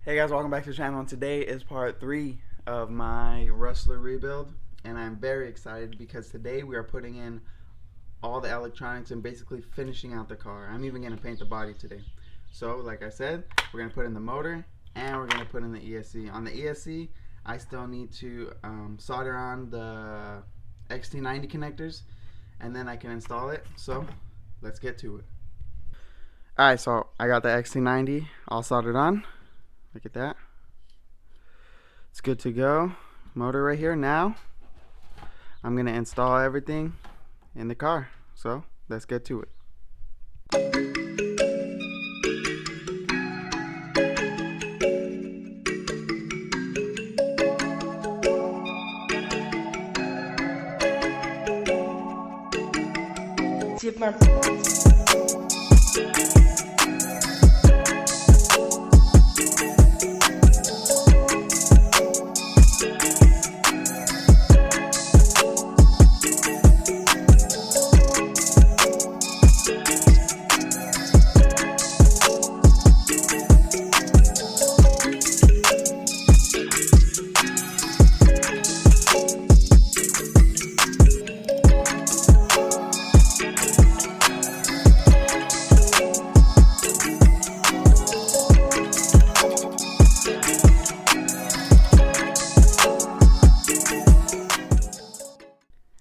Hey guys, welcome back to the channel, and today is part 3 of my Rustler rebuild, and I'm very excited because today we are putting in all the electronics and basically finishing out the car. I'm even going to paint the body today. So like I said, we're going to put in the motor and we're going to put in the ESC. On the ESC, I still need to solder on the XT90 connectors and then I can install it. So let's get to it. Alright, so I got the XT90 all soldered on. Look at that. It's good to go. Motor right here. Now I'm gonna install everything in the car. So let's get to it.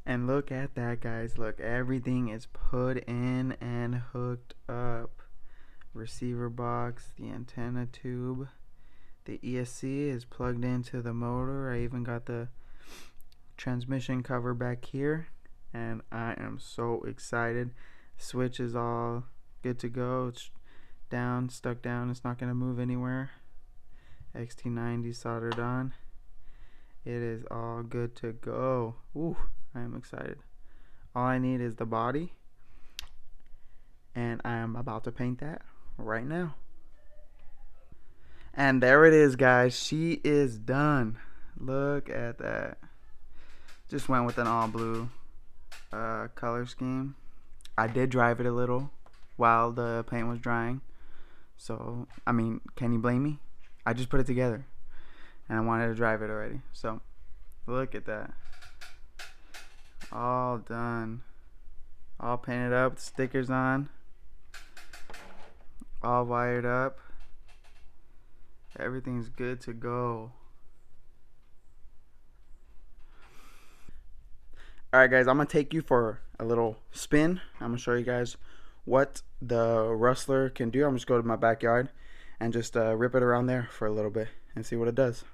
And look at that, guys. Look, everything is put in and hooked up. Receiver box, the antenna tube, the ESC is plugged into the motor. I even got the transmission cover back here, and I am so excited. Switch is all good to go. It's down, stuck down. It's not going to move anywhere. XT90 soldered on. It is all good to go. Ooh, I am excited. All I need is the body, and I am about to paint that right now. And there it is, guys. She is done. Look at that. Just went with an all blue color scheme. I did drive it a little while the paint was drying, so I mean, can you blame me? I just put it together and I wanted to drive it already. So look at that. All done. All painted up, stickers on, all wired up. Everything's good to go. Alright guys, I'm going to take you for a little spin. I'm going to show you guys what the Rustler can do. I'm just going to go to my backyard and just rip it around there for a little bit and see what it does.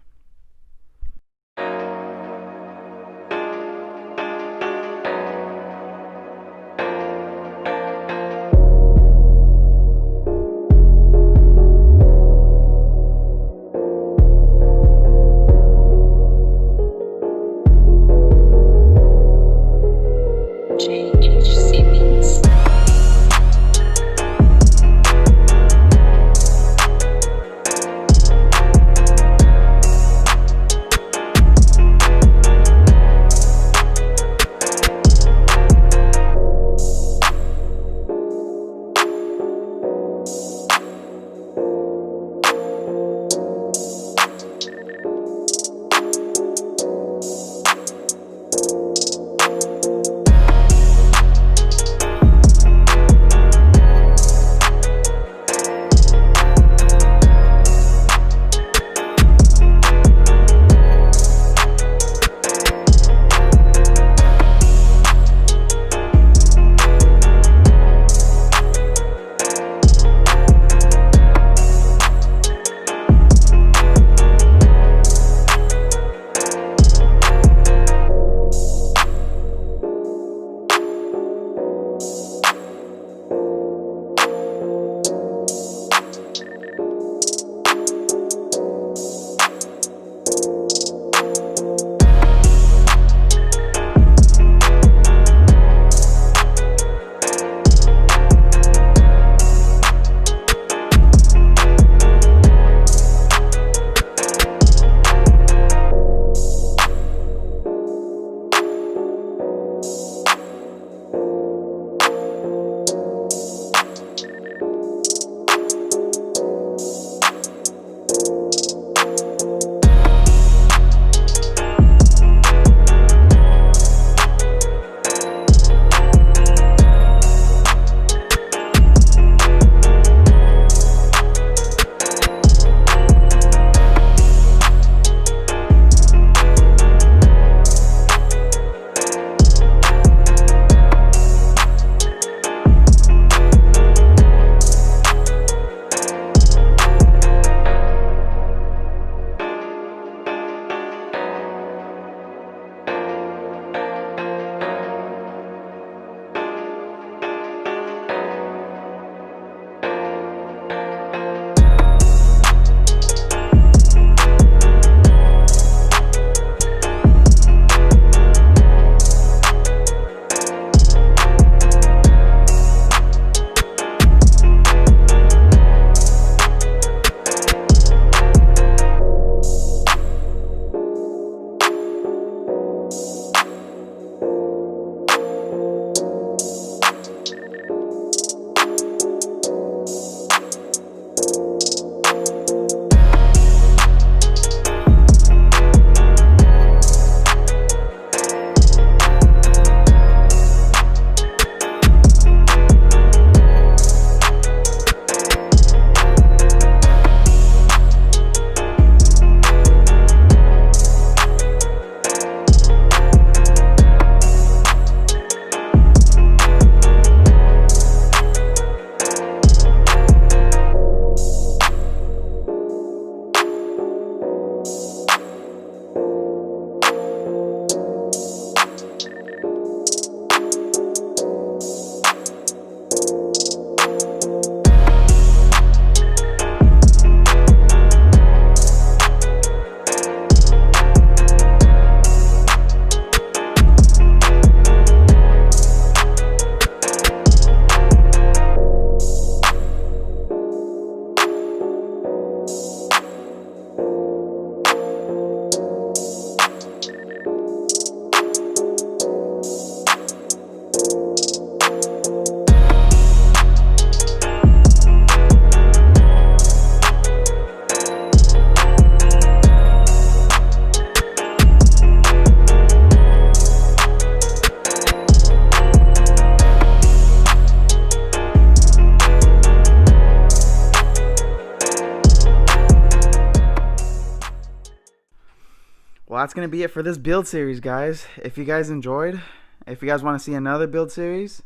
Well, that's going to be it for this build series, guys. If you guys enjoyed, if you guys want to see another build series,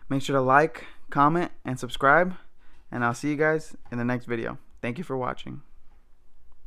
make sure to like, comment, and subscribe. And I'll see you guys in the next video. Thank you for watching.